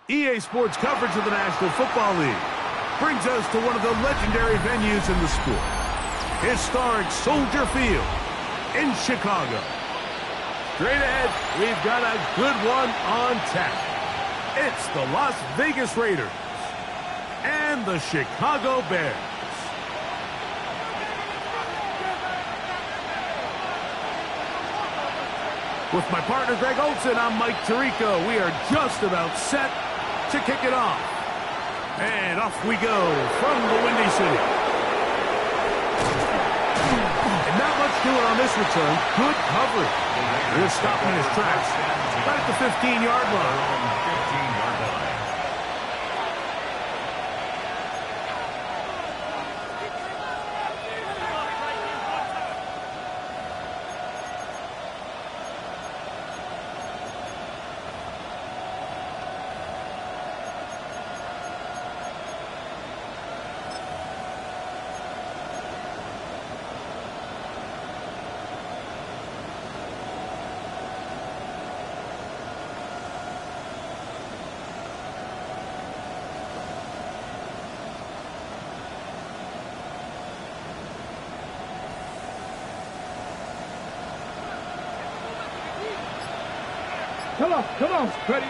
EA Sports coverage of the National Football League brings us to one of the legendary venues in the sport, historic Soldier Field in Chicago. Straight ahead, we've got a good one on tap. It's the Las Vegas Raiders and the Chicago Bears. With my partner Greg Olsen, I'm Mike Tirico. We are just about set to kick it off. And off we go from the Windy City. And not much doing on this return. Good coverage. He'll stop in his tracks right at the 15-yard line. Come on, ready.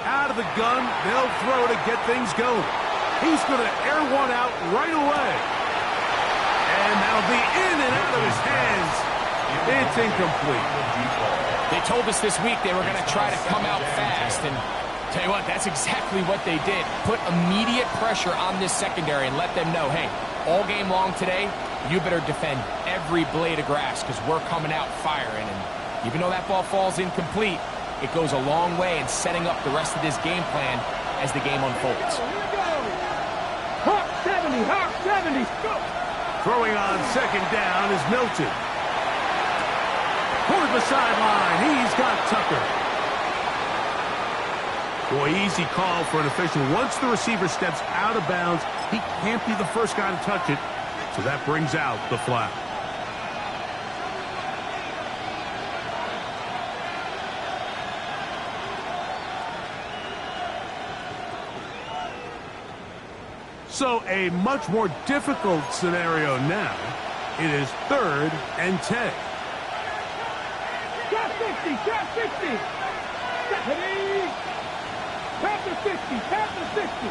Out of the gun, they'll throw to get things going. He's going to air one out right away. And that'll be in and out of his hands. It's incomplete. They told us this week they were going to try to come out fast, and tell you what, that's exactly what they did. Put immediate pressure on this secondary and let them know, hey, all game long today, you better defend every blade of grass because we're coming out firing. And even though that ball falls incomplete, it goes a long way in setting up the rest of this game plan as the game unfolds. Hawk 70, Hawk 70, go! Throwing on second down is Milton. Toward the sideline, he's got Tucker. Boy, easy call for an official. Once the receiver steps out of bounds, he can't be the first guy to touch it, so that brings out the flag. So a much more difficult scenario now. It is 3rd and 10. Got 60, got 60. Stephanie. Tap the 60, tap the 60.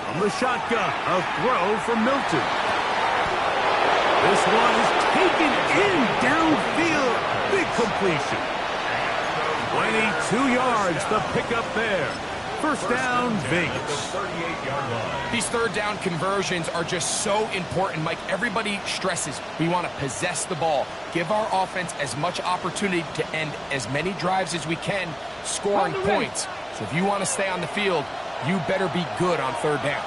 From the shotgun, a throw from Milton. This one is taken in downfield. Big completion. 22 yards, the pickup there. First down, Vegas. These third down conversions are just so important, Mike. Everybody stresses we want to possess the ball, give our offense as much opportunity to end as many drives as we can, scoring points. So if you want to stay on the field, you better be good on third down.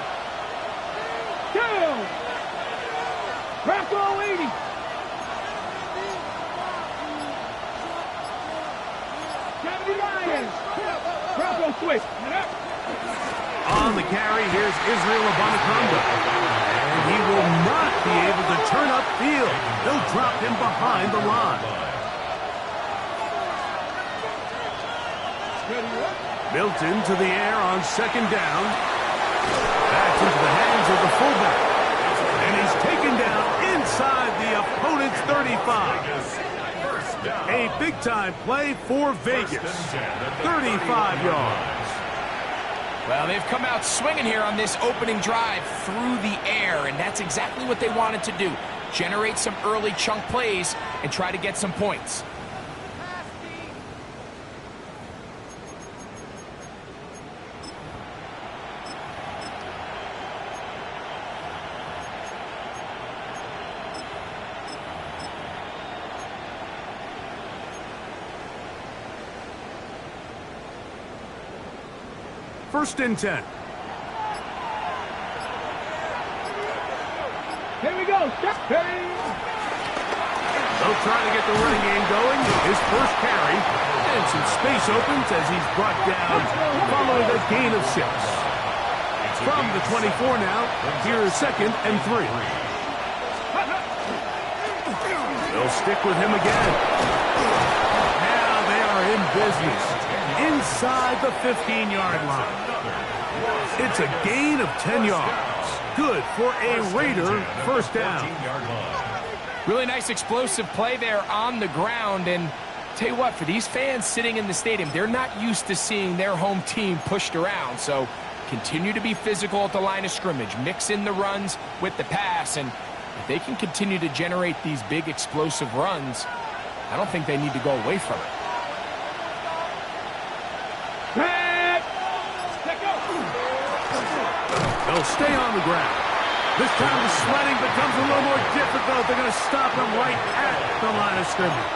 Go! Rocco 80. Twist. On the carry, here's Israel Abanikanda. And he will not be able to turn upfield. They'll drop him behind the line. Milton to the air on second down. Back into the hands of the fullback. And he's taken down inside the opponent's 35. A big-time play for Vegas. 35 yards. Well, they've come out swinging here on this opening drive through the air, and that's exactly what they wanted to do. Generate some early chunk plays and try to get some points. First and 10. Here we go. Step. Hey. They'll try to get the running game going. His first carry. And some space opens as he's brought down following a gain of 6. From the 24 now, here's 2nd and 3. They'll stick with him again. Now they are in business inside the 15-yard line. It's a gain of 10 yards. Good for a Raider first down. Really nice explosive play there on the ground. And tell you what, for these fans sitting in the stadium, they're not used to seeing their home team pushed around. So continue to be physical at the line of scrimmage. Mix in the runs with the pass. And if they can continue to generate these big explosive runs, I don't think they need to go away from it. They'll stay on the ground. This time the sledding becomes a little more difficult. They're going to stop him right at the line of scrimmage.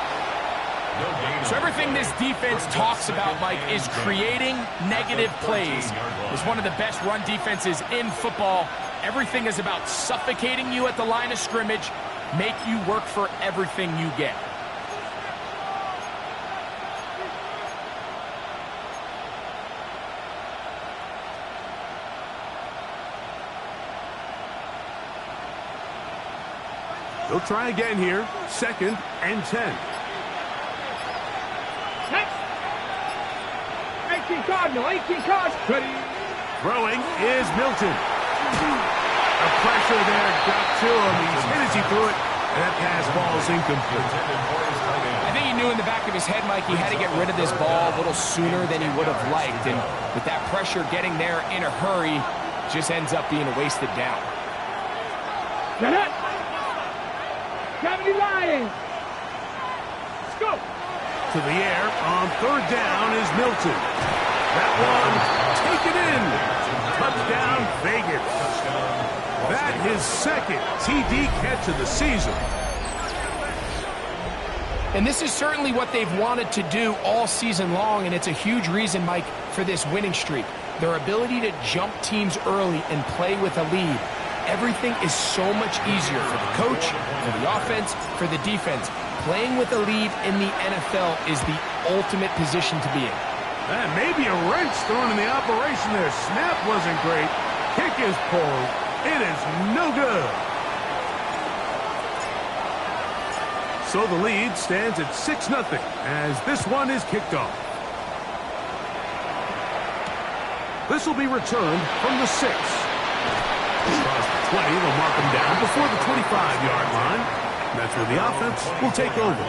So everything this defense talks about, Mike, is creating negative plays. It's one of the best run defenses in football. Everything is about suffocating you at the line of scrimmage, make you work for everything you get. They'll try again here. 2nd and 10. 18 Cardinal, 18 Cardinal. Ready. Throwing is Milton. The pressure there got to him. He's hit as he threw it. And that pass ball is incomplete. I think he knew in the back of his head, Mike, he had to get rid of this ball a little sooner than he would have liked. And with that pressure getting there in a hurry, just ends up being a wasted down. Get it. 70 Lions. Let's go. To the air on 3rd down is Milton. That one taken in. Touchdown Vegas. That his 2nd TD catch of the season. And this is certainly what they've wanted to do all season long, and it's a huge reason, Mike, for this winning streak. Their ability to jump teams early and play with a lead. Everything is so much easier for the coach, for the offense, for the defense. Playing with a lead in the NFL is the ultimate position to be in. And maybe a wrench thrown in the operation there. Snap wasn't great. Kick is pulled. It is no good. So the lead stands at 6-0 as this one is kicked off. This will be returned from the 6. Across the 20, they'll mark him down before the 25-yard line. That's where the offense will take over.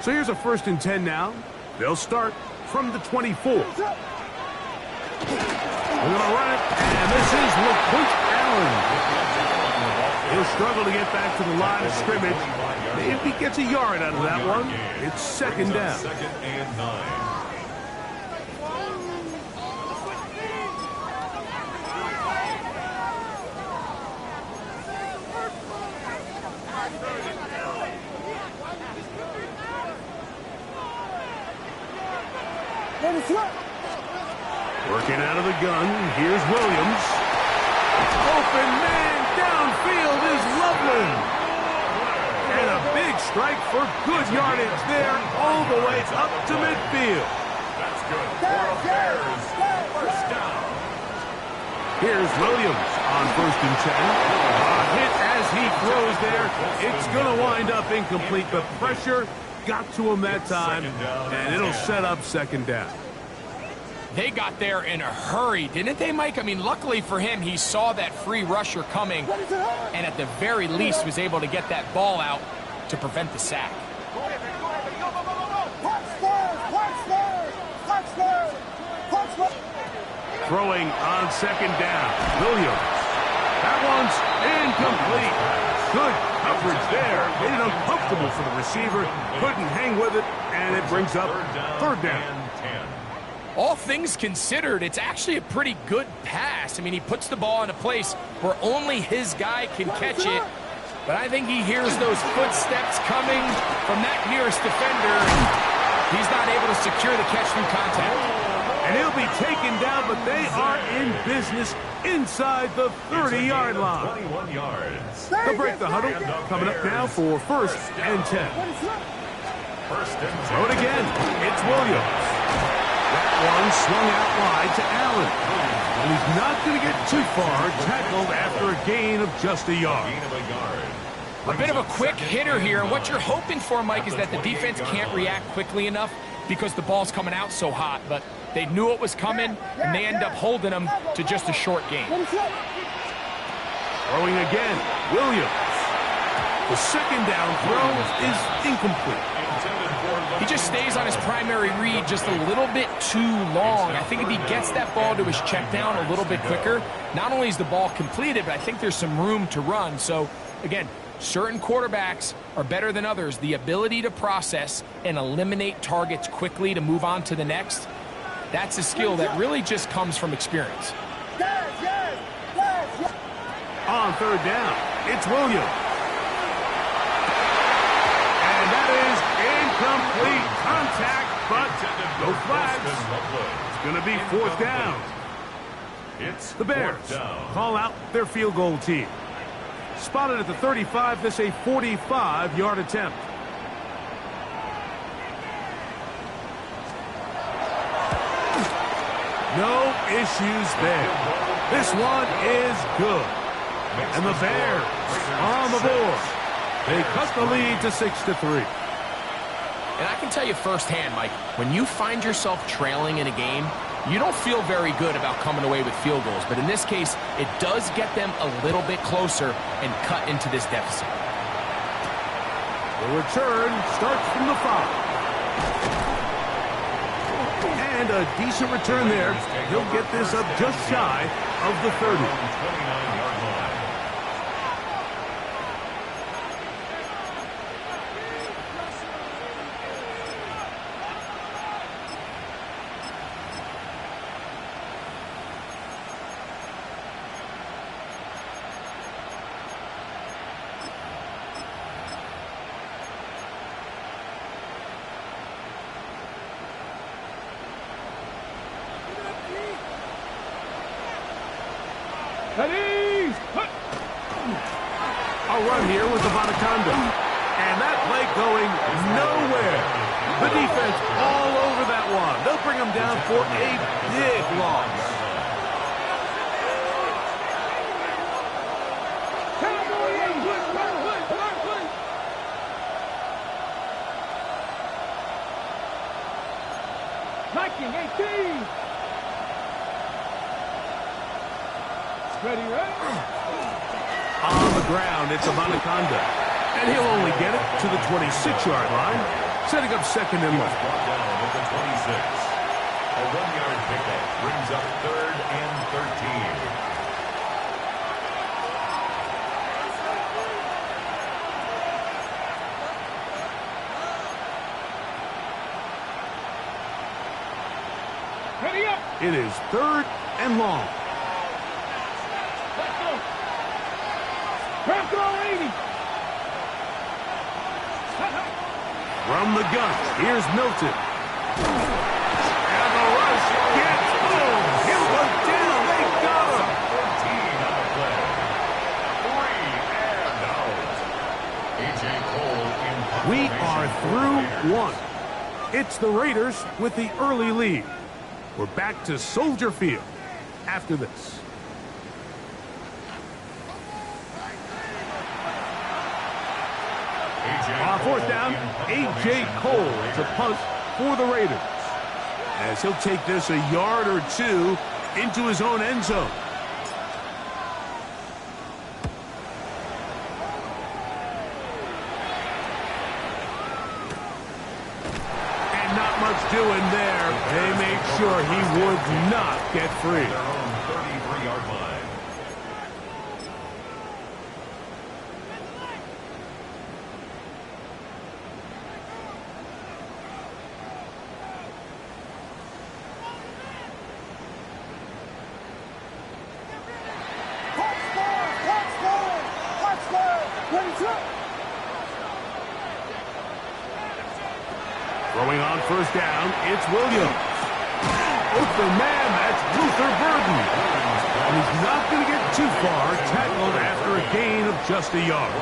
So here's a 1st and 10 now. They'll start from the 24. We're going to run it, and this is LaQuint Allen. He'll struggle to get back to the line of scrimmage. If he gets a yard out of that one, it's 2nd down. 2nd and 9. Working out of the gun, here's Williams. Open man downfield is Loveland. And a big strike for good yardage there all the way up to midfield. That's good for a Bears first down. Here's Williams on 1st and 10. A hit as he throws there. It's going to wind up incomplete, but pressure got to him that time, and it'll set up 2nd down. They got there in a hurry, didn't they, Mike? I mean, luckily for him, he saw that free rusher coming, and at the very least was able to get that ball out to prevent the sack. Throwing on 2nd down, Williams. That one's incomplete. Good coverage there. Made it uncomfortable for the receiver. Couldn't hang with it, and it brings up 3rd down. all things considered, it's actually a pretty good pass. I mean, he puts the ball in a place where only his guy can catch it. But I think he hears those footsteps coming from that nearest defender. He's not able to secure the catch through contact. And he'll be taken down, but they are in business inside the 30-yard line. 21 yards. They'll break the huddle. Coming up now for 1st and 10. Throw it again. It's Williams. That one swung out wide to Allen. And he's not going to get too far, tackled after a gain of just a yard. A bit of a quick hitter here, and what you're hoping for, Mike, is that the defense can't react quickly enough because the ball's coming out so hot. But they knew it was coming, and they end up holding them to just a short gain. Throwing again, Williams. The second down throw is incomplete. He just stays on his primary read just a little bit too long. I think if he gets that ball to his check down a little bit quicker, not only is the ball completed, but I think there's some room to run. So, again, certain quarterbacks are better than others. The ability to process and eliminate targets quickly to move on to the next, that's a skill that really just comes from experience. On 3rd down, it's Williams. And that is incomplete contact, but no flags. It's going to be 4th down. The Bears call out their field goal team. Spotted at the 35, this a 45-yard attempt. No issues there. This one is good. And the Bears are on the board. They cut the lead to 6-3. And I can tell you firsthand, Mike, when you find yourself trailing in a game, you don't feel very good about coming away with field goals. But in this case, it does get them a little bit closer and cut into this deficit. The return starts from the 5. And a decent return there. He'll get this up just shy of the 30. A run here with the Anaconda. And that play going nowhere. The defense all over that one. They'll bring them down for a big loss. Viking 18. Ready, right? On the ground, it's Anaconda. And he'll only get it to the 26-yard line, setting up 2nd and long. Brought down at the 26. A 1-yard pickup brings up 3rd and 13. Ready up. It is 3rd and long. Let's go. Ground throw 80. From the gun, here's Milton. And the rush gets boom. He'll go down. They got him. 14 on the play. 3 and out. A.J. Cole in We are through one. It's the Raiders with the early lead. We're back to Soldier Field after this. On 4th down, A.J. Cole to punt for the Raiders, as he'll take this a yard or two into his own end zone. And not much doing there. They made sure he would not get free. their own 33-yard line. Throwing on first down, it's Williams. Open man, that's Luther Burden. And he's not going to get too far, tackled after a gain of just a yard.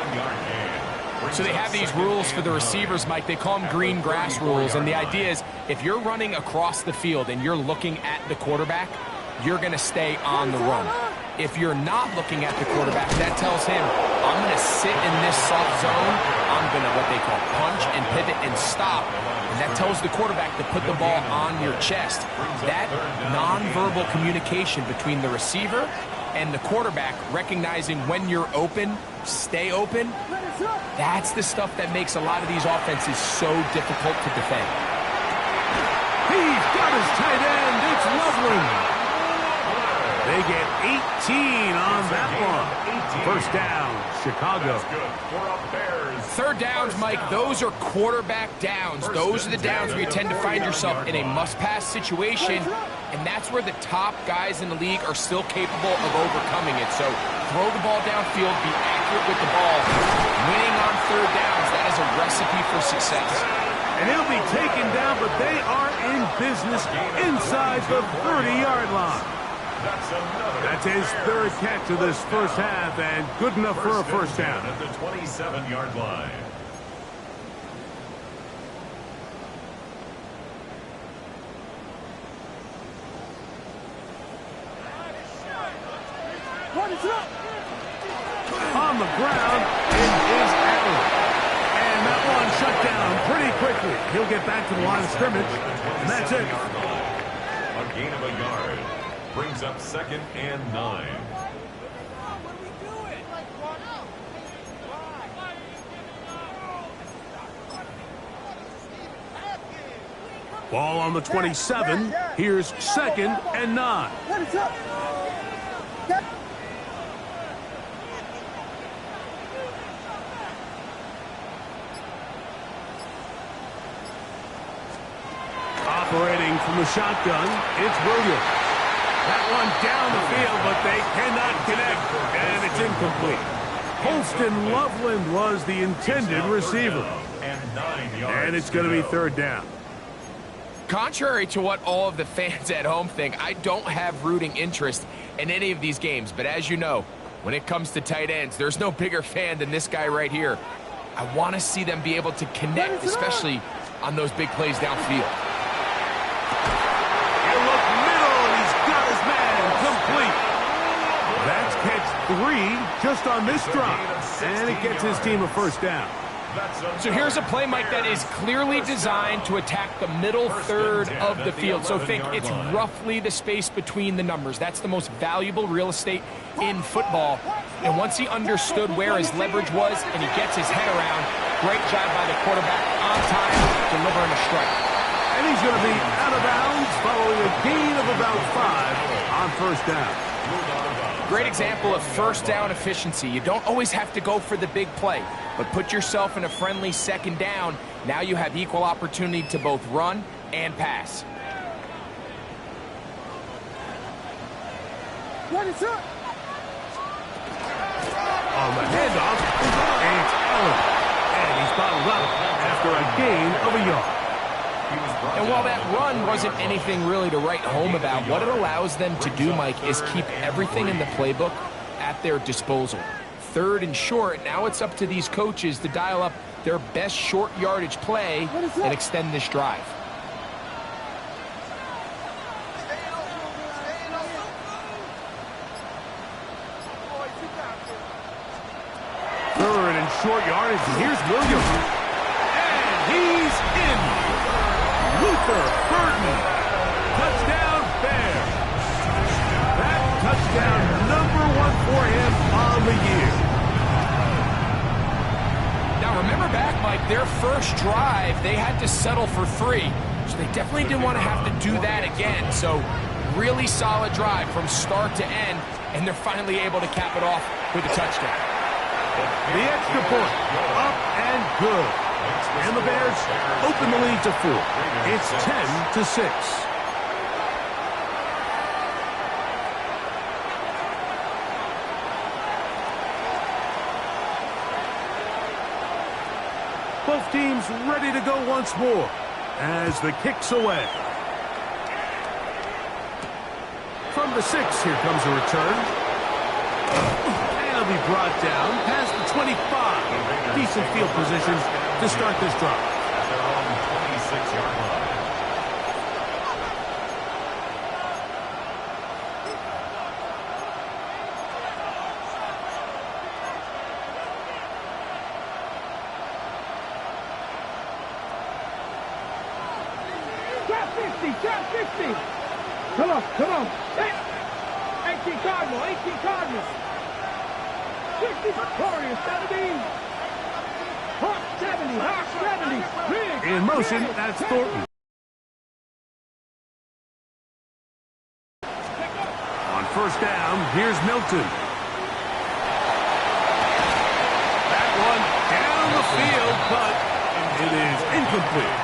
So they have these rules for the receivers, Mike. They call them green grass rules. And the idea is if you're running across the field and you're looking at the quarterback, you're going to stay on the run. If you're not looking at the quarterback, that tells him, I'm going to sit in this soft zone. I'm going to, what they call, punch and pivot and stop. And that tells the quarterback to put the ball on your chest. That nonverbal communication between the receiver and the quarterback, recognizing when you're open, stay open, that's the stuff that makes a lot of these offenses so difficult to defend. He's got his tight end. It's Loveland. They get 18 on that one. First down, Chicago. Third downs, Mike, those are quarterback downs. Those are the downs where you tend to find yourself in a must-pass situation, and that's where the top guys in the league are still capable of overcoming it. So throw the ball downfield, be accurate with the ball. Winning on third downs, that is a recipe for success. And he'll be taken down, but they are in business inside the 30-yard line. That's his third catch of this first half, and good enough for a first down. At the 27-yard line. On the ground, it is Allen. And that one shut down pretty quickly. He'll get back to the line of scrimmage, and that's it. A gain of a yard. Brings up 2nd and 9. Ball on the 27. Here's 2nd and 9. Operating from the shotgun, it's Williams. That one down the field, but they cannot connect, and it's incomplete. Holston Loveland was the intended receiver. And it's going to be third down. Contrary to what all of the fans at home think, I don't have rooting interest in any of these games. But as you know, when it comes to tight ends, there's no bigger fan than this guy right here. I want to see them be able to connect, especially on those big plays downfield. That's catch 3 just on this drive, and it gets his team a first down. So here's a play, Mike, that is clearly designed to attack the middle third of the field. So think it's roughly the space between the numbers. That's the most valuable real estate in football. And once he understood where his leverage was and he gets his head around, great job by the quarterback on time, delivering a strike. And he's going to be out of bounds following a gain of about 5 on first down. Great example of first down efficiency. You don't always have to go for the big play, but put yourself in a friendly second down. Now you have equal opportunity to both run and pass. On the handoff, and it's Allen. And he's bottled up after a gain of a yard. And while that run wasn't anything really to write home about, what it allows them to do, Mike, is keep everything in the playbook at their disposal. Third and short, now it's up to these coaches to dial up their best short yardage play and extend this drive. Third and short yardage, and here's Williams. And he's in. Luther Burden. Touchdown, Bears. That touchdown #1 for him on the year. Now remember back, Mike, their first drive, they had to settle for 3. So they definitely didn't want to have to do that again. So really solid drive from start to end, and they're finally able to cap it off with a touchdown. The extra point, up and good. And the Bears open the lead to 4. It's 10-6. Both teams ready to go once more. as the kick's away. From the 6, here comes a return. And he'll be brought down past the 25. Decent field position to start this drive. At their own 26-yard line. Trap 50. Come on, come on. 18 Cardinal, 18 Cardinal. 60 Victoria, 70. Hawk 70, Hawk 70. Big. In motion, that's Thornton. On first down, here's Milton. That one down the field, but it is incomplete.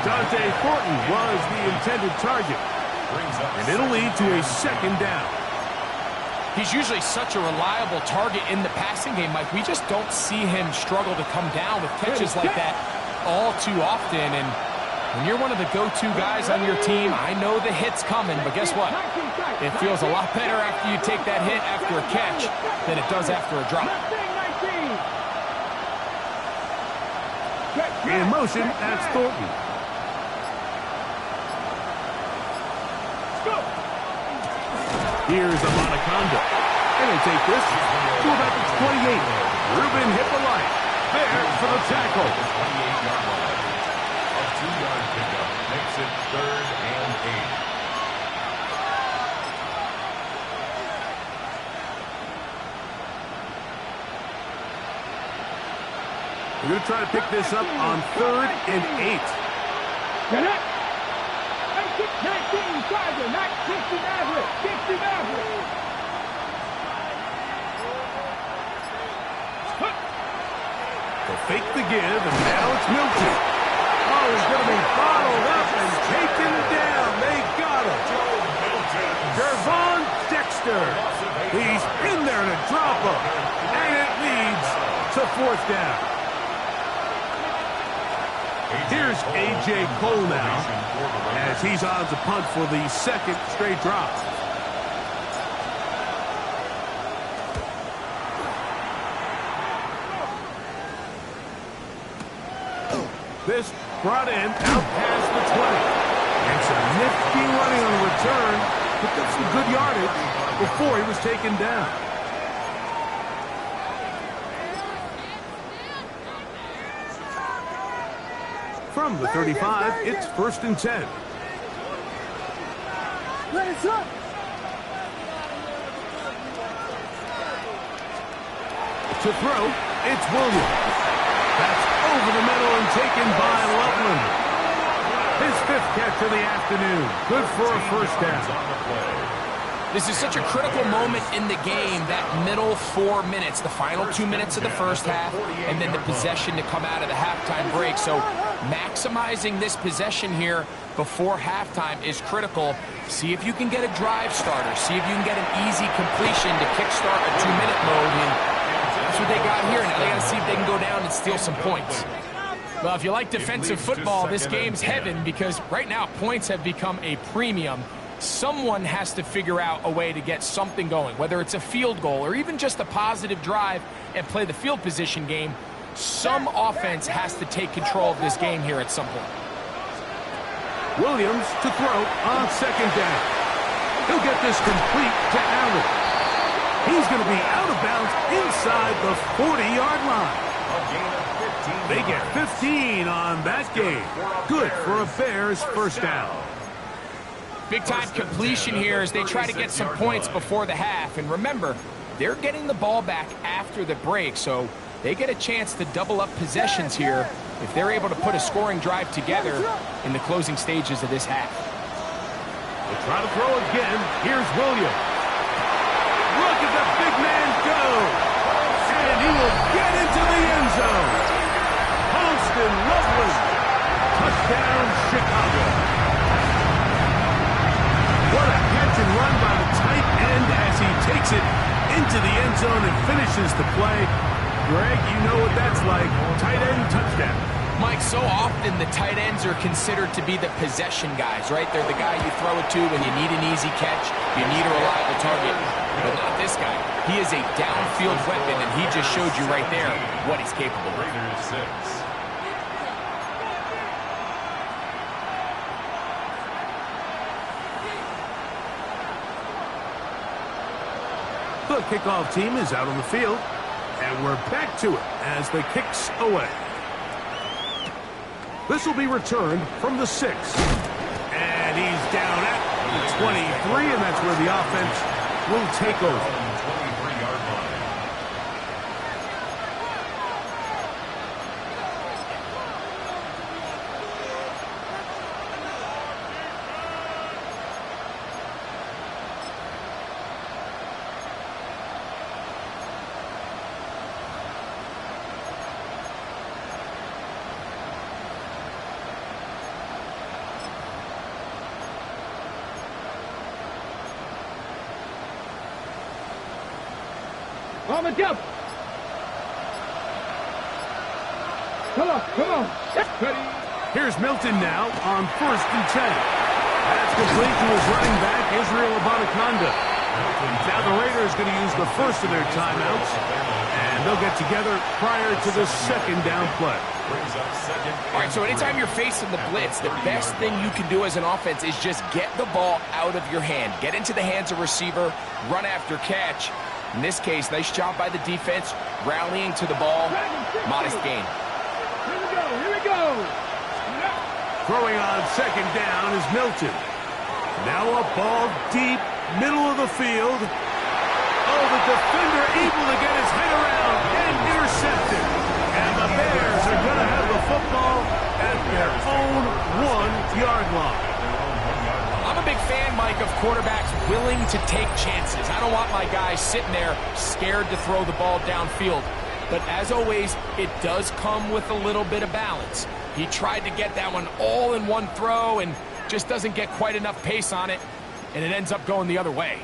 Dante Thornton was the intended target, and it'll lead to a second down. He's usually such a reliable target in the passing game, Mike. We just don't see him struggle to come down with catches like that all too often. And when you're one of the go-to guys on your team, I know the hit's coming, but guess what? It feels a lot better after you take that hit after a catch than it does after a drop. In motion, that's Thornton. Here's Amanaconda. And they take this to about the 28. Ruben Hippolyte there for the tackle. 28-yard line. A 2-yard pickup makes it 3rd and 8. We're going to try to pick this up on 3rd and 8. Get it. 19 Tiger, 60 Maverick, 60 Maverick. They'll fake the give, and now it's Milton. Oh, he's going to be bottled up and taken down. They got him. Gervon Dexter. He's in there to drop him, and it leads to 4th down. Here's A.J. Cole now, as he's on to punt for the 2nd straight drop. This brought in out past the 20. And some nifty running on the return. Picked up some good yardage before he was taken down. From the 35, it's 1st and 10. To throw, it's Williams. That's over the middle and taken by Loveland. His 5th catch of the afternoon. Good for a 1st down. This is such a critical moment in the game, that middle 4 minutes, the final 2 minutes of the first half, and then the possession to come out of the halftime break. So maximizing this possession here before halftime is critical. See if you can get a drive starter. See if you can get an easy completion to kickstart a 2-minute mode. And that's what they got here. Now they got to see if they can go down and steal some points. Well, if you like defensive football, this game's heaven, because right now points have become a premium. Someone has to figure out a way to get something going, whether it's a field goal or even just a positive drive and play the field position game. Some offense has to take control of this game here at some point. Williams to throw on 2nd down. He'll get this complete to Allen. He's going to be out of bounds inside the 40-yard line. They get 15 on that game. Good for a Bears 1st down. Big-time completion here as they try to get some points before the half. And remember, they're getting the ball back after the break, so they get a chance to double up possessions here if they're able to put a scoring drive together in the closing stages of this half. They try to throw again. Here's Williams. Look at the big man go. And he will get into the end zone. Holston Loveland. Touchdown, Chicago. What a catch and run by the tight end as he takes it into the end zone and finishes the play. Greg, you know what that's like. Tight end touchdown. Mike, so often the tight ends are considered to be the possession guys, right? They're the guy you throw it to when you need an easy catch, you need a reliable target. But not this guy. He is a downfield weapon, and he just showed you right there what he's capable of. Raiders 6. The kickoff team is out on the field, and we're back to it as the kick's away. This will be returned from the 6. And he's down at the 23, and that's where the offense will take over. 23-yard line. On the jump. Come on. Ready. Here's Milton now on 1st and 10. That's complete to his running back, Israel Abanikanda. Now the Raiders going to use the first of their timeouts, and they'll get together prior to the 2nd down play. All right, so anytime you're facing the blitz, the best thing you can do as an offense is just get the ball out of your hand. Get into the hands of receiver, run after catch. In this case, nice job by the defense, rallying to the ball. Modest gain. Here we go. Throwing on 2nd down is Milton. Now a ball deep, middle of the field. Oh, the defender able to get his head around and intercepted. And the Bears are going to have the football at their own 1-yard line. I'm a big fan, Mike, of quarterbacks willing to take chances. I don't want my guys sitting there scared to throw the ball downfield. But as always, it does come with a little bit of balance. He tried to get that one all in one throw and just doesn't get quite enough pace on it, and it ends up going the other way.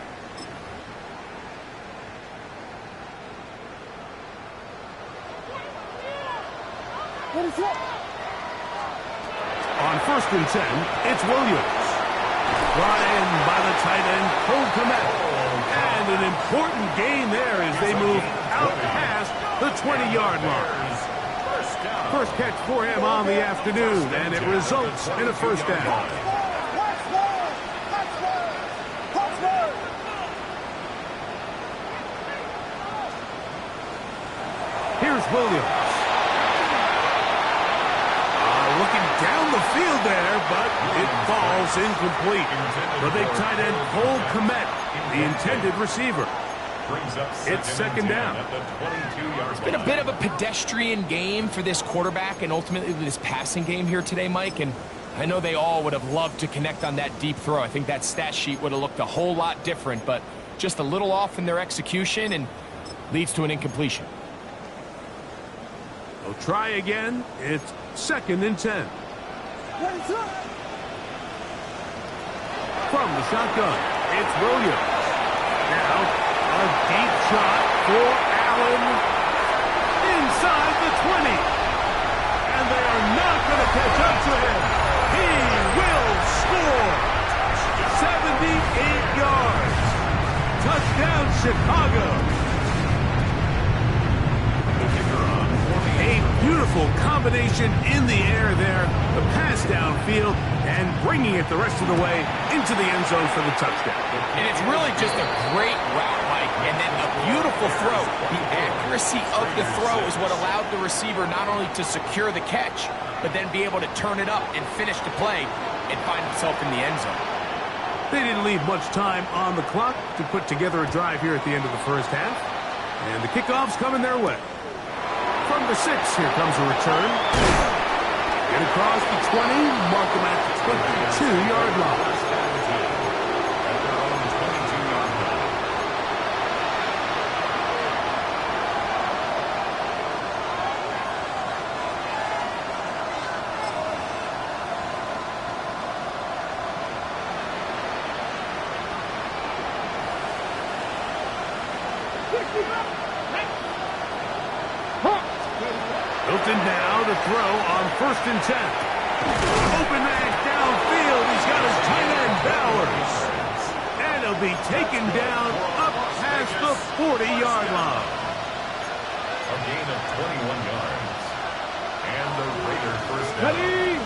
On 1st and 10, it's Williams. Brought in by the tight end, Cole Kmet. And an important gain there as they move out past the 20-yard line. First catch for him on the afternoon, and it results in a 1st down. Here's Williams. Looking down the field there, but it falls incomplete. The big tight end, Cole Kmet, the intended receiver. It's 2nd down. It's been a bit of a pedestrian game for this quarterback and ultimately this passing game here today, Mike. And I know they all would have loved to connect on that deep throw. I think that stat sheet would have looked a whole lot different, but just a little off in their execution and leads to an incompletion. They'll try again. It's 2nd and 10. From the shotgun, it's Williams. Now, a deep shot for Allen inside the 20. And they are not going to catch up to him. He will score. 78 yards. Touchdown, Chicago. A beautiful combination in the air there. The pass downfield and bringing it the rest of the way into the end zone for the touchdown. And it's really just a great route, Mike, and then a beautiful throw. The accuracy of the throw is what allowed the receiver not only to secure the catch, but then be able to turn it up and finish the play and find himself in the end zone. They didn't leave much time on the clock to put together a drive here at the end of the first half. And the kickoff's coming their way. From the 6, here comes a return. Get across the 20, mark them at the 22-yard line. Milton Milton now to throw on 1st and 10. Open man downfield. He's got his tight end, Bowers. And he'll be taken down up past the 40-yard line. A gain of 21 yards. And the Raiders first down. Ready?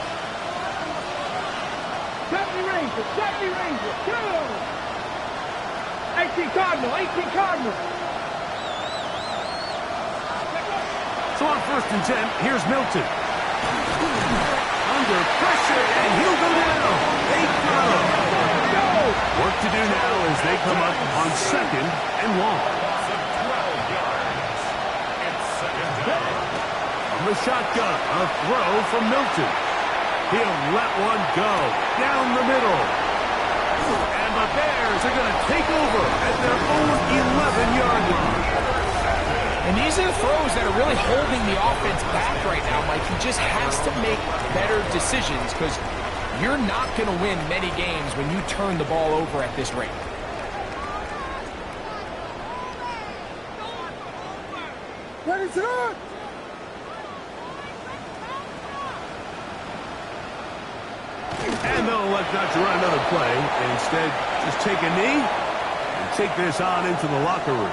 Deputy Ranger, go! 18 Cardinal. So on 1st and 10, here's Milton. Under pressure, and he'll go down. They got him. Work to do now as they come up on 2nd and long. Loss of 12 yards. It's 2nd down. From the shotgun, a throw from Milton. He'll let one go down the middle. And the Bears are going to take over at their own 11-yard line. And these are the throws that are really holding the offense back right now, Mike. He just has to make better decisions because you're not going to win many games when you turn the ball over at this rate. Ready, set! And they'll elect not to run another play. Instead, just take a knee and take this on into the locker room.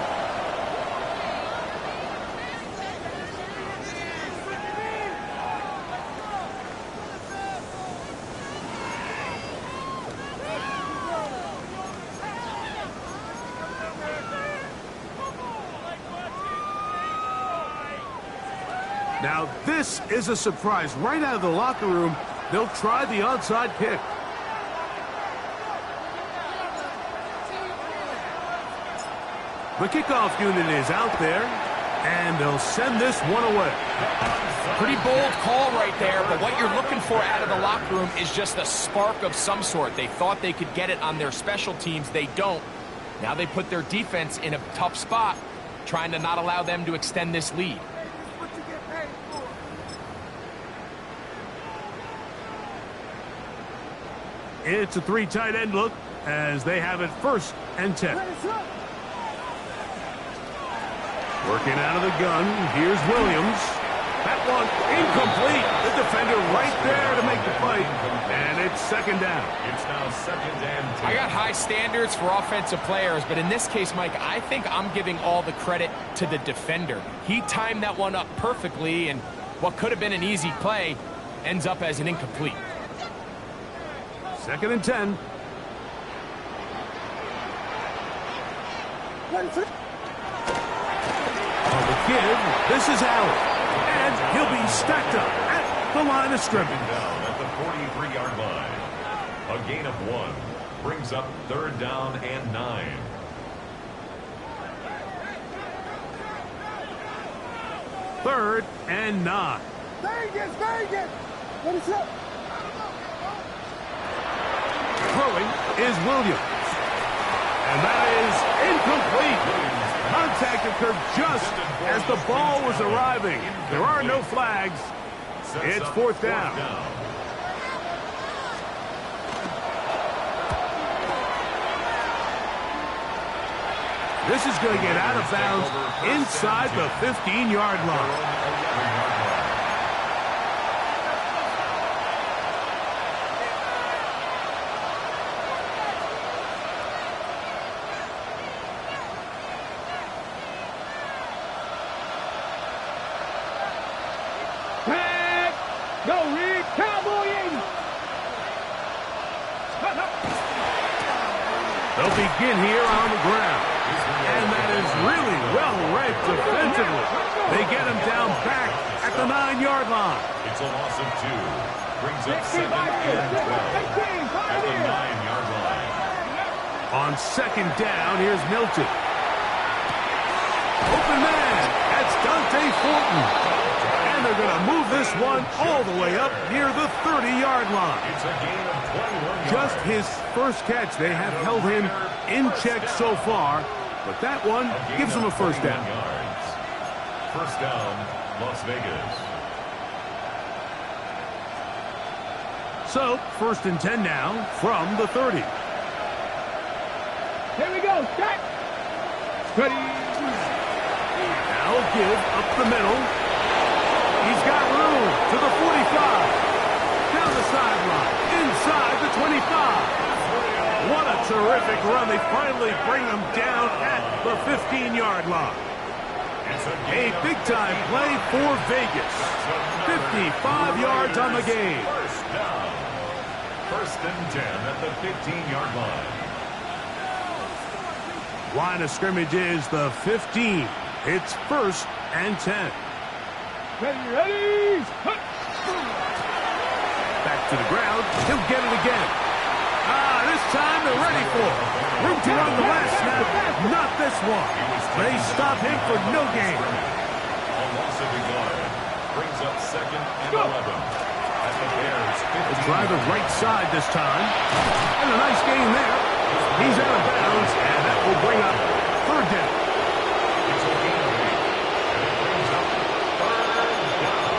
Now, this is a surprise. Right out of the locker room, they'll try the onside kick. The kickoff unit is out there, and they'll send this one away. Pretty bold call right there, but what you're looking for out of the locker room is just a spark of some sort. They thought they could get it on their special teams. They don't. Now they put their defense in a tough spot, trying to not allow them to extend this lead. It's a 3 tight end look as they have it 1st and 10. Working out of the gun, here's Williams. That one incomplete. The defender right there to make the play. And it's 2nd down. It's now 2nd and 10. I got high standards for offensive players, but in this case, Mike, I think I'm giving all the credit to the defender. He timed that one up perfectly, and what could have been an easy play ends up as an incomplete. 2nd and 10. On the kid, this is Allen. And he'll be stacked up at the line of scrimmage. Down at the 43-yard line. A gain of 1 brings up 3rd down and 9. Third and 9. Vegas! What is up? Throwing is Williams. And that is incomplete. Contact occurred just as the ball was arriving. There are no flags. It's 4th down. This is going to get out of bounds inside the 15-yard line. Go, Reed! Cowboy 80! They'll begin here on the ground. And that is really well read defensively. They get him down back at the 9-yard line. It's a loss of 2. Brings up 2nd and 12 at the 9-yard line. On 2nd down, here's Milton. Open man. That's Dante Fulton. And they're going to move this one all the way up near the 30-yard line. It's a gain of 21 yards. Just his first catch. They have held him in check so far, but that one gives him a 1st down. Yards. 1st down, Las Vegas. So, 1st and 10 now from the 30. Here we go, Jack! Ready! Now give up the middle. He's got Boom, to the 45. Down the sideline, inside the 25. What a terrific run. They finally bring them down at the 15-yard line. A big-time play for Vegas. 55 yards on the game. First down. First and 10 at the 15-yard line. Line of scrimmage is the 15. It's first and 10. Ready, Back to the ground. He'll get it again. This time they're ready for it. Room to run the last snap. Not this one. They stop him for no gain. A loss of a yard. Brings up second and 11. At the Bears' 15. They'll try the right side this time. And a nice gain there. He's out of bounds, and that will bring up third down. It's a gain of 8. And it brings up third down.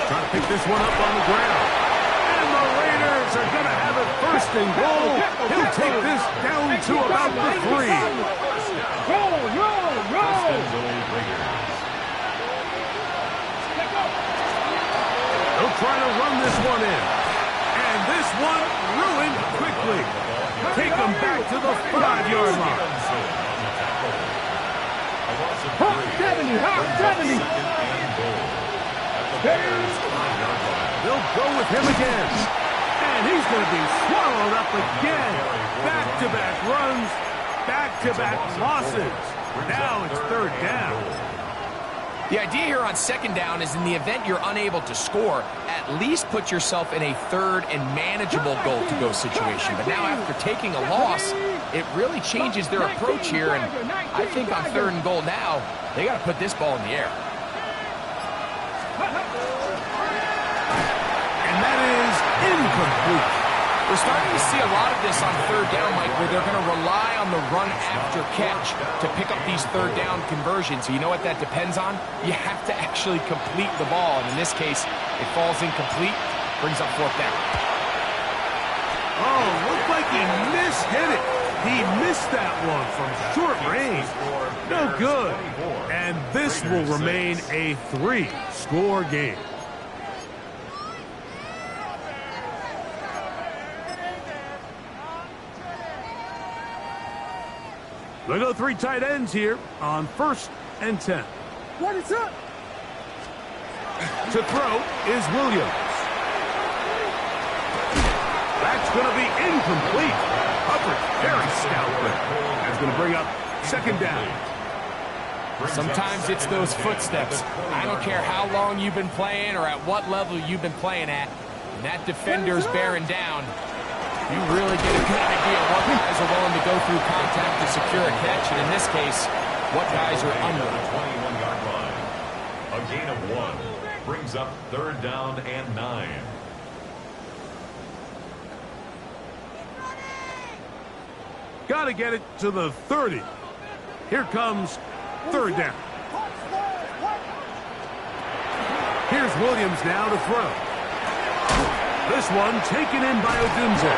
Trying to pick this one up on the ground. And the Raiders are going to have it first and goal. He'll take this down to about the 3. Roll, roll, roll. They'll try to run this one in. And this one ruined quickly. Take them back to the 5-yard line. Hot 70, hot 70. They'll go with him again. And he's going to be swallowed up again. Back-to-back runs, back-to-back losses. Now it's third down. The idea here on second down is in the event you're unable to score, at least put yourself in a third and manageable goal-to-go situation. But now after taking a loss, it really changes their approach here. And I think on third and goal now, they got to put this ball in the air. And that is incomplete. We're starting to see a lot of this on third down, Mike, where they're going to rely on the run after catch to pick up these third down conversions. So you know what that depends on? You have to actually complete the ball. And in this case, it falls incomplete, brings up fourth down. Oh, looked like he mishit it. He missed that one from short range. No good. And this will remain a 3-score game. They go 3 tight ends here on first and 10. What is up? To throw is Williams. That's going to be incomplete. Hubbard, very stout there. That's going to bring up second down. Sometimes it's those footsteps. I don't care how long you've been playing or at what level you've been playing at. When that defender's bearing down, you really get a good idea of what guys are willing to go through contact to secure a catch, and in this case, what guys are under. 21-yard line. A gain of 1 brings up third down and 9. Got to get it to the 30. Here comes third down. Here's Williams now to throw. This one taken in by Odunze.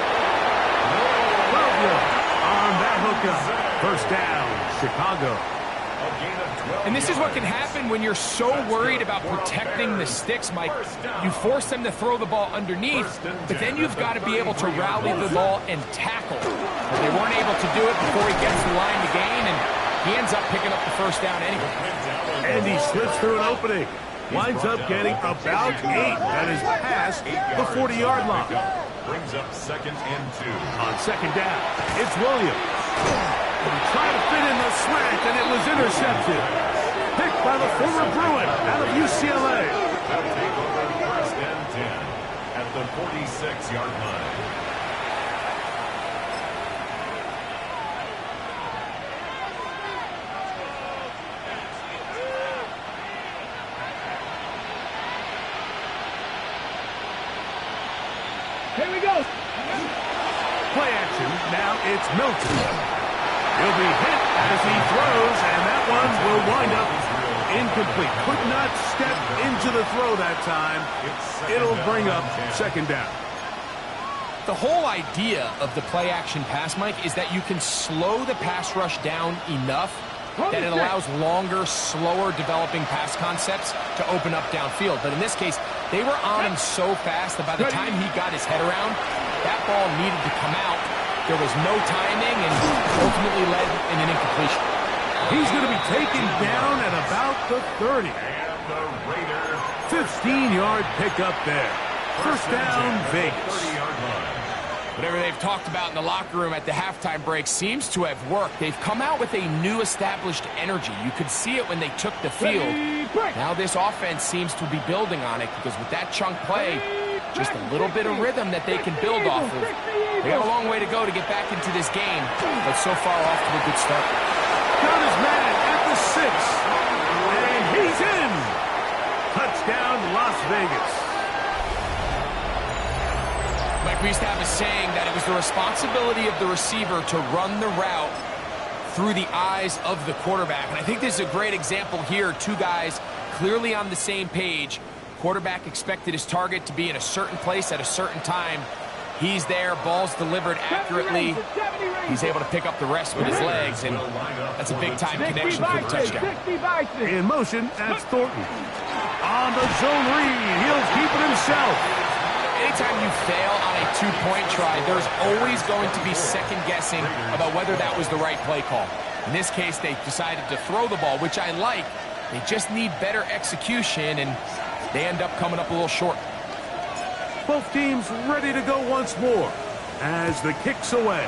12 yards on that hookup. First down, Chicago. And this is what can happen when you're so worried about protecting the sticks, Mike. You force them to throw the ball underneath, but then you've got to be able to rally the ball and tackle. But they weren't able to do it before he gets the line to gain, and he ends up picking up the first down anyway. And he slips through an opening. Winds up getting about 8. That is past the 40-yard line. Brings up second and 2. On second down, it's Williams. He tried to fit in the slant, and it was intercepted. Picked by the former Bruin out of UCLA. They'll take over first and 10 at the 46-yard line. Here we go. Play action. Now it's Milton. He'll be hit as he throws, and that one will wind up incomplete. Could not step into the throw that time. It'll bring up second down. The whole idea of the play-action pass, Mike, is that you can slow the pass rush down enough that it allows longer, slower developing pass concepts to open up downfield. But in this case, they were on him so fast that by the time he got his head around, that ball needed to come out. There was no timing and ultimately led in an incompletion. He's going to be taken down at about the 30. 15-yard pickup there. First down, Vegas. Whatever they've talked about in the locker room at the halftime break seems to have worked. They've come out with a new established energy. You could see it when they took the field. Now this offense seems to be building on it because with that chunk play, just a little bit of rhythm that they can build off of. They got a long way to go to get back into this game, but so far off to a good start. Got his man at the 6, and he's in. Touchdown, Las Vegas. Mike, we used to have a saying that it was the responsibility of the receiver to run the route through the eyes of the quarterback. And I think this is a great example here. Two guys clearly on the same page. Quarterback expected his target to be in a certain place at a certain time. He's there, ball's delivered accurately. He's able to pick up the rest with his legs, and that's a big-time connection for the touchdown. In motion, that's Thornton. On the zone read, he'll keep it himself. Anytime you fail on a two-point try, there's always going to be second-guessing about whether that was the right play call. In this case, they decided to throw the ball, which I like. They just need better execution, and they end up coming up a little short. Both teams ready to go once more as the kick's away.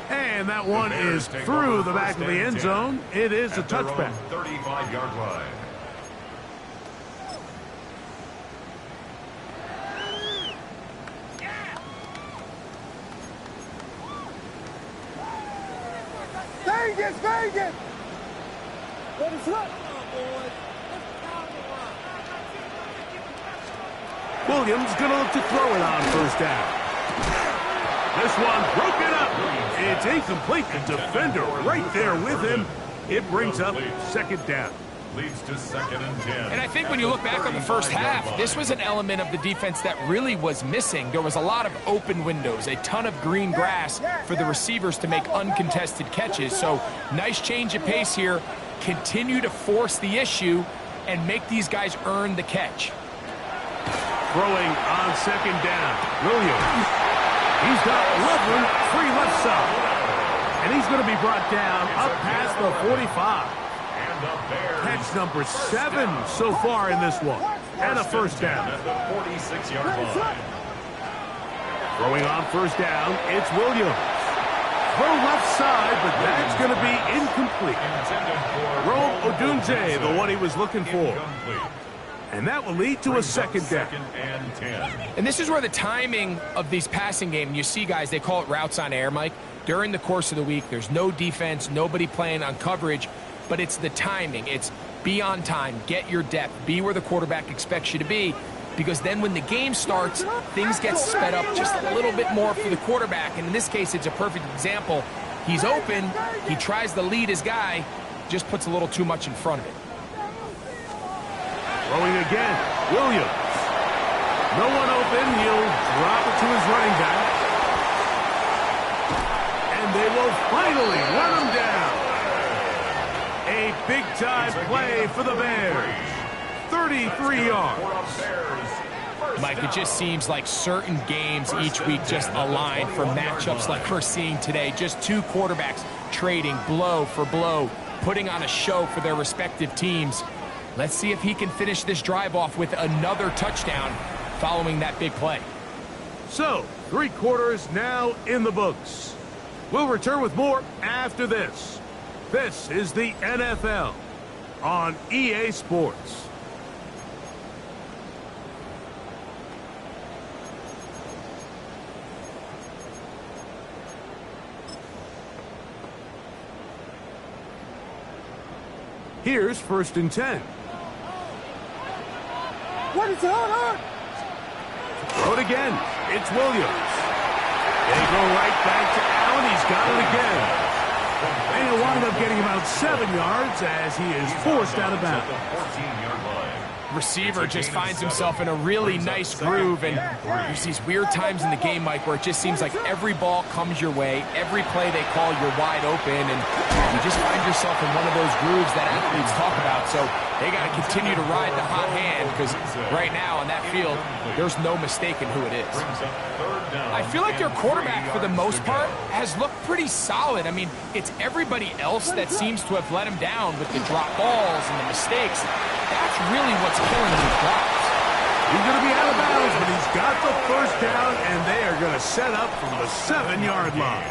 And that one is through the back of the end zone. It is a touchback. 35-yard line. Vegas, Vegas! Let us run. Williams going to look to throw it on first down. This one broken up. It's incomplete. The defender right there with him. It brings up second down. Leads to 2nd and 10. And I think when you look back on the first half, this was an element of the defense that really was missing. There was a lot of open windows, a ton of green grass for the receivers to make uncontested catches. So nice change of pace here. Continue to force the issue and make these guys earn the catch. Throwing on second down. Williams. He's got Loveland free left side. And he's going to be brought down up past the 45. Catch number 7 so far in this one. And a first down. At the 46-yard line. Throwing on first down, it's Williams. Throw left side, but that's going to be incomplete. Rome Odunze, the one he was looking for. And that will lead to a second down. And this is where the timing of these passing game, you see guys, they call it routes on air, Mike. During the course of the week, there's no defense, nobody playing on coverage, but it's the timing. It's be on time, get your depth, be where the quarterback expects you to be, because then when the game starts, things get sped up just a little bit more for the quarterback. And in this case, it's a perfect example. He's open, he tries to lead his guy, just puts a little too much in front of it. Throwing again, Williams. No one open, he'll drop it to his running back. And they will finally run him down. A big-time play for the Bears. 33 yards. Mike, it just seems like certain games each week just align for matchups like we're seeing today. Just two quarterbacks trading blow for blow, putting on a show for their respective teams. Let's see if he can finish this drive off with another touchdown following that big play. So, 3 quarters now in the books. We'll return with more after this. This is the NFL on EA Sports. Here's 1st and 10. What is it? Hold on! Throw it again. It's Williams. They go right back to Allen. He's got it again. And he'll wind up getting about 7 yards as he is forced out of bounds. Receiver just finds himself in a really nice groove, and there's these weird times in the game, Mike, where it just seems like every ball comes your way, every play they call, you're wide open, and you just find yourself in one of those grooves that athletes talk about. So they got to continue to ride the hot hand, because right now on that field, there's no mistaking who it is. I feel like their quarterback, for the most part, has looked pretty solid. I mean, it's everybody else that seems to have let him down with the drop balls and the mistakes. That's really what's killing these drives. He's going to be out of bounds, but he's got the first down, and they are going to set up from the 7-yard line.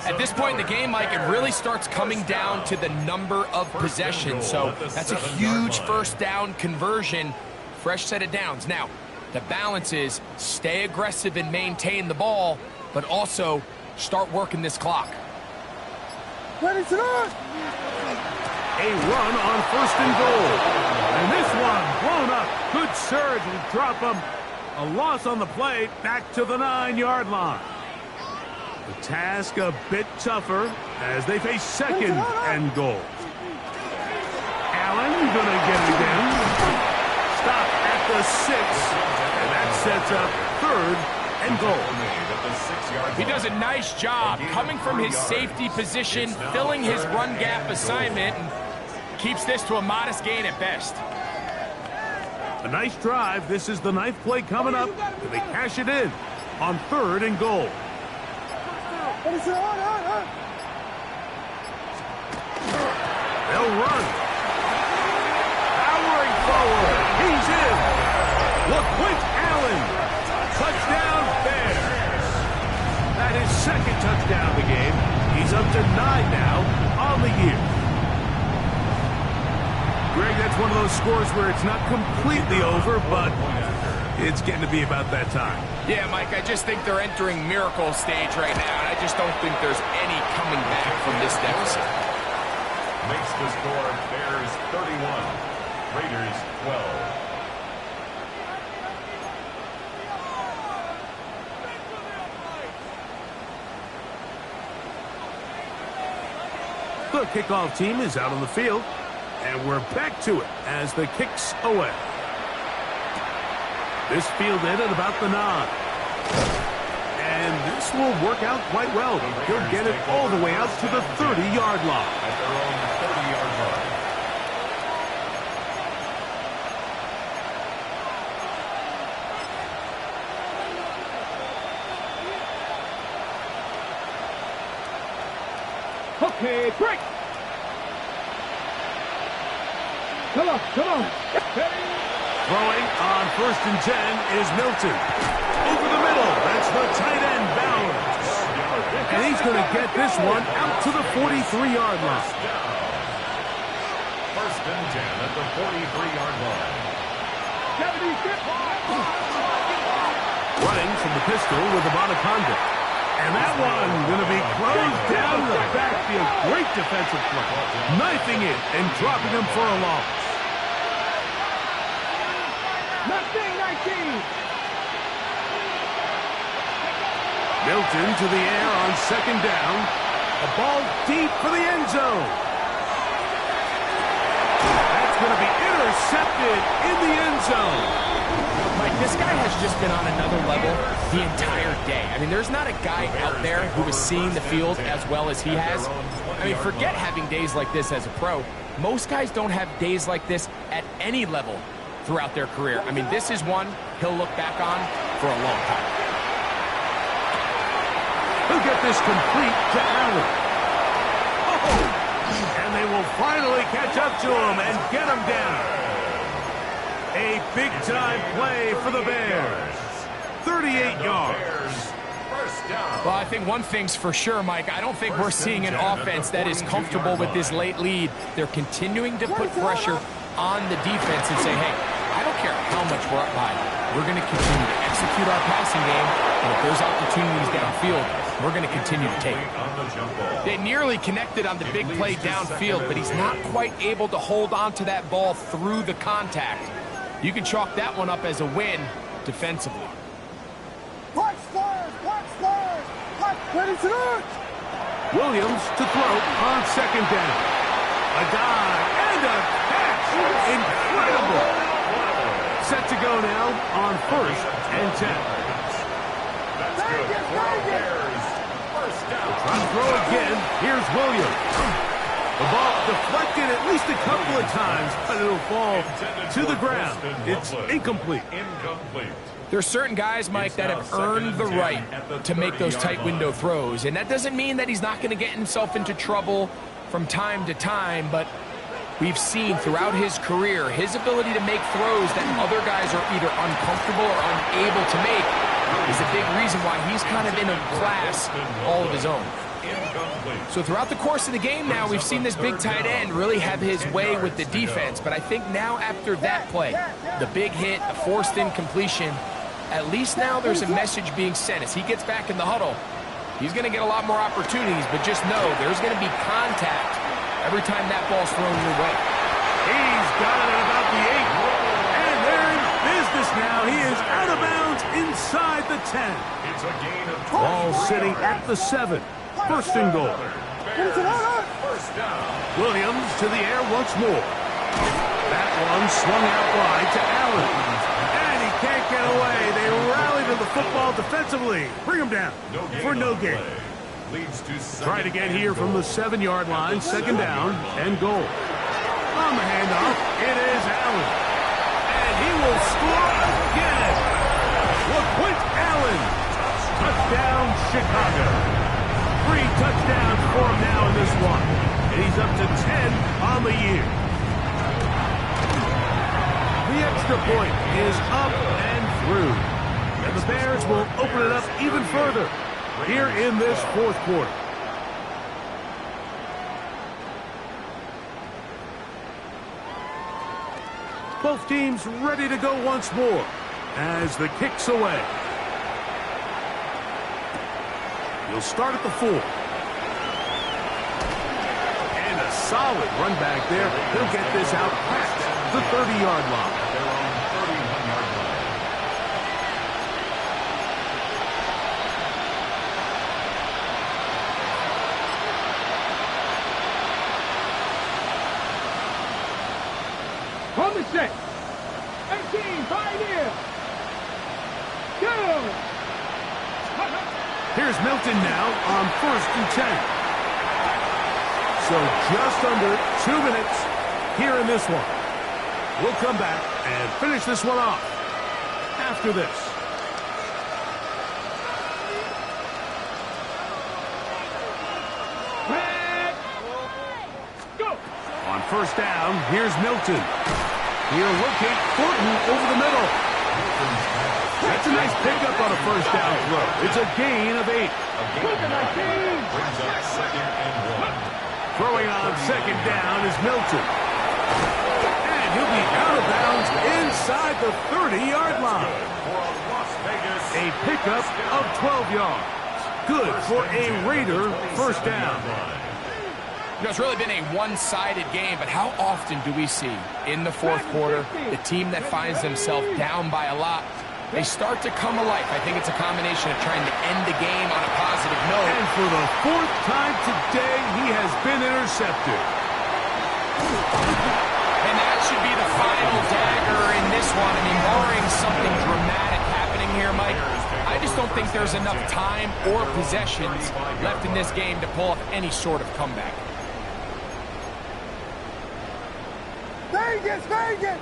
At this point in the game, Mike, it really starts coming down to the number of possessions. So that's a huge first down conversion, fresh set of downs. Now, the balance is stay aggressive and maintain the ball, but also start working this clock. Ready to run! A run on 1st and goal. And this one blown up. Good surge will drop him. A loss on the play, back to the 9-yard line. The task a bit tougher as they face 2nd and goal. Allen gonna get it again. Stop at the 6. And that sets up 3rd and goal. He does a nice job coming from his safety position, filling his run gap assignment, and keeps this to a modest gain at best. A nice drive. This is the 9th play coming up. And they cash it in on 3rd and goal. They'll run. Powering forward. He's in. LaQuint Allen. Touchdown Bears. That is 2nd touchdown of the game. He's up to 9 now on the year. Greg, that's one of those scores where it's not completely over, but it's getting to be about that time. Yeah, Mike, I just think they're entering miracle stage right now, and I just don't think there's any coming back from this deficit. Makes the score Bears 31, Raiders 12. The kickoff team is out on the field, and we're back to it as the kick's away. This fielded at about the 9. And this will work out quite well. He'll get it all the way out to the 30-yard line. At their own 30-yard line. Okay, break! Come on, come on! Throwing on 1st and 10 is Milton. Over the middle, that's the tight end, Bowers. And he's going to get this one out to the 43-yard line. 1st and 10 at the 43-yard line. Running from the pistol with Abanaconda. And that one going to be closed down the backfield. Great defensive play. Knifing it and dropping him for a loss. Mustang 19! Milton to the air on 2nd down. A ball deep for the end zone. That's going to be intercepted in the end zone. Mike, this guy has just been on another level the entire day. I mean, there's not a guy out there who is seeing the field as well as he has. I mean, forget having days like this as a pro. Most guys don't have days like this at any level throughout their career. I mean, this is one he'll look back on for a long time. He'll get this complete to Allen. Oh! And they will finally catch up to him and get him down. A big-time play for the Bears. 38 yards. Well, I think one thing's for sure, Mike. I don't think we're seeing an offense that is comfortable with this late lead. They're continuing to put pressure on the defense and say, hey, I don't care how much we're up by. We're going to continue to execute our passing game, and if there's opportunities downfield, we're going to continue to take it. They nearly connected on the big play downfield, but he's not quite able to hold on to that ball through the contact. You can chalk that one up as a win, defensively. Watch stars! Watch stars! Watch! Ready to launch! Williams to throw on second down. A dive and a catch. Incredible. Set to go now on 1st and 10. That's good for the Bears. First down. Trying to throw again. Here's Williams. The ball deflected at least a couple of times, but it'll fall to the ground. It's incomplete. Incomplete. There's certain guys, Mike, that have earned the right to make those tight window throws, and that doesn't mean that he's not going to get himself into trouble from time to time, but we've seen throughout his career his ability to make throws that other guys are either uncomfortable or unable to make is a big reason why he's kind of in a class all of his own. So throughout the course of the game now, we've seen this big tight end really have his way with the defense, but I think now after that play, the big hit, a forced incompletion, at least now there's a message being sent. As he gets back in the huddle, he's going to get a lot more opportunities, but just know there's going to be contact every time that ball's thrown your way. He's got it at about the 8. And they're in business now. He is out of bounds inside the 10. It's a gain of 12. Ball sitting at the 7. 1st and goal. First down. Williams to the air once more. That one swung out wide to Allen. And he can't get away. They rally to the football defensively. Bring him down for no gain. Leads to Try it again here from the 7-yard line. 2nd down and goal. On the handoff, it is Allen. And he will score again. LaQuint Allen. Touchdown, Chicago. 3 touchdowns for him now in this one. And he's up to 10 on the year. The extra point is up and through. And the Bears will open it up even further here in this 4th quarter. Both teams ready to go once more as the kick's away. He'll start at the 4. And a solid run back there. He'll get this out past the 30-yard line. their own 31-yard line. On the set. 18, pioneer. Go. Here's Milton now on 1st and 10. So just under 2 minutes here in this one. We'll come back and finish this one off after this. Red. Go. On 1st down, here's Milton. He'll locate Thornton over the middle. That's a nice pickup on a 1st down throw. It's a gain of 8. Brings up 2nd and 1. Throwing on 2nd down is Milton. And he'll be out of bounds inside the 30-yard line. For a Las Vegas A pickup of 12 yards. Good for a Raider 1st down. You know, it's really been a one-sided game, but how often do we see in the 4th quarter the team that finds themselves down by a lot, they start to come alive? I think it's a combination of trying to end the game on a positive note. And for the 4th time today, he has been intercepted. And that should be the final dagger in this one. I mean, barring something dramatic happening here, Mike, I just don't think there's enough time or possessions left in this game to pull off any sort of comeback. Vegas, Vegas!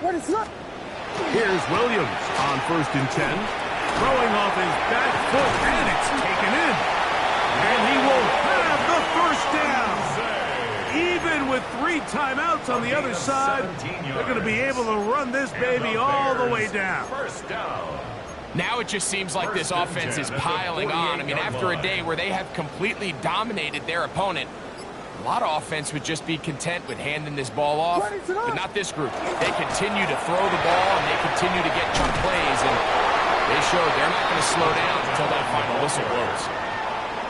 What is up? Here's Williams on 1st and 10. Throwing off his back foot, and it's taken in. And he will have the 1st down. Even with 3 timeouts on the other side, they're going to be able to run this baby all the way down. First down. Now it just seems like this offense is piling on. I mean, after a day where they have completely dominated their opponent, a lot of offense would just be content with handing this ball off, but not this group. They continue to throw the ball, and they continue to get chunk plays, and they showed they're not going to slow down until that final whistle blows.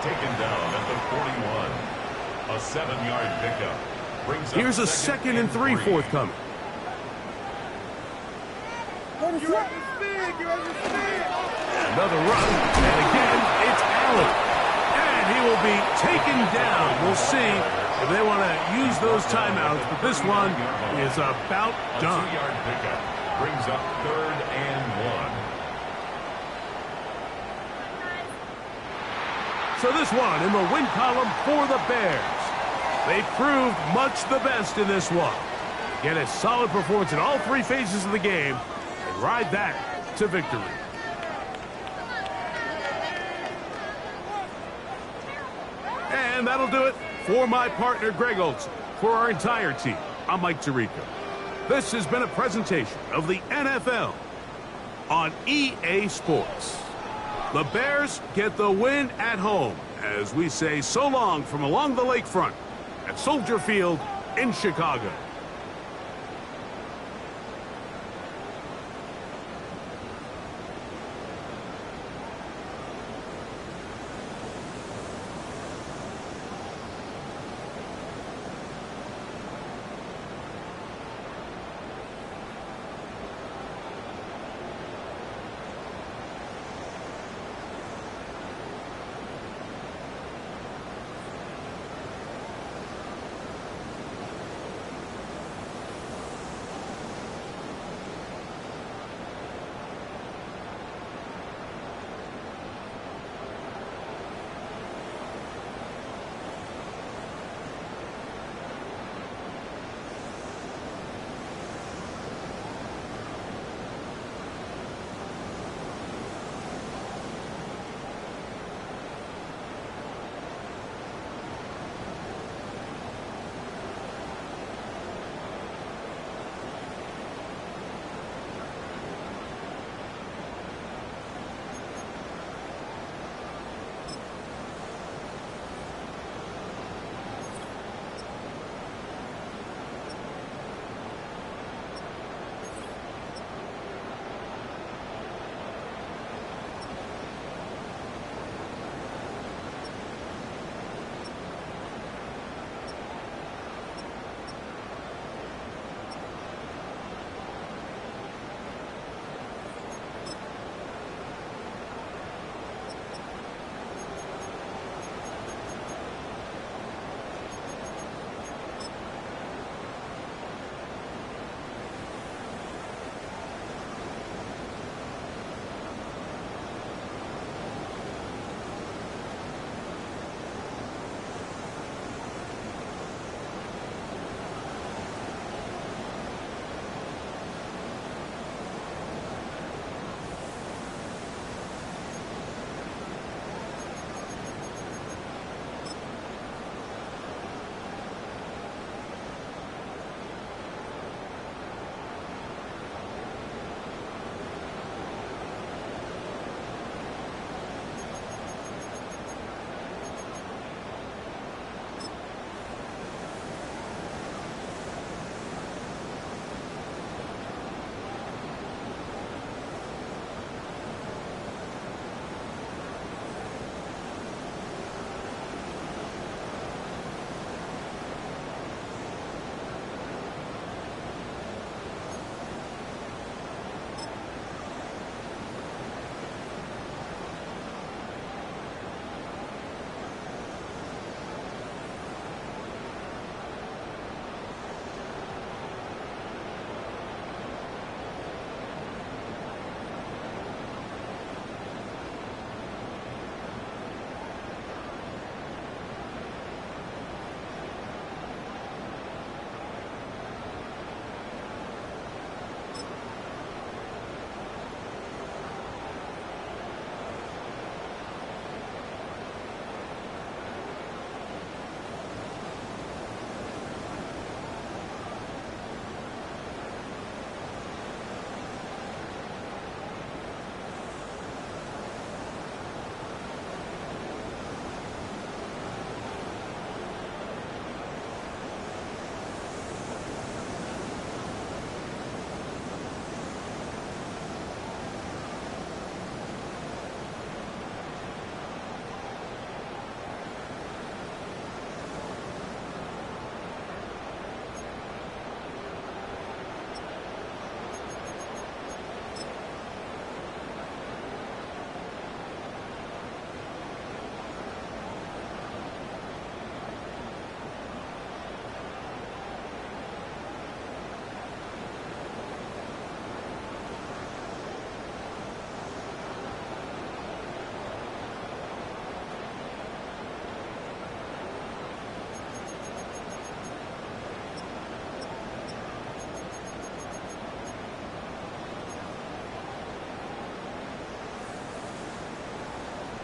Taken down at the 41. A 7-yard pickup. Brings up Here's a 2nd and 3 forthcoming. ready to slip. Another run, and again, it's Allen. And he will be taken down. We'll see if they want to use those timeouts, but this one is about done. A 2-yard pickup brings up 3rd and 1. So this one in the win column for the Bears. They proved much the best in this one. Get a solid performance in all 3 phases of the game and ride that to victory. And that'll do it for my partner, Greg Olson. For our entire team, I'm Mike Tirico. This has been a presentation of the NFL on EA Sports. The Bears get the win at home as we say so long from along the lakefront at Soldier Field in Chicago.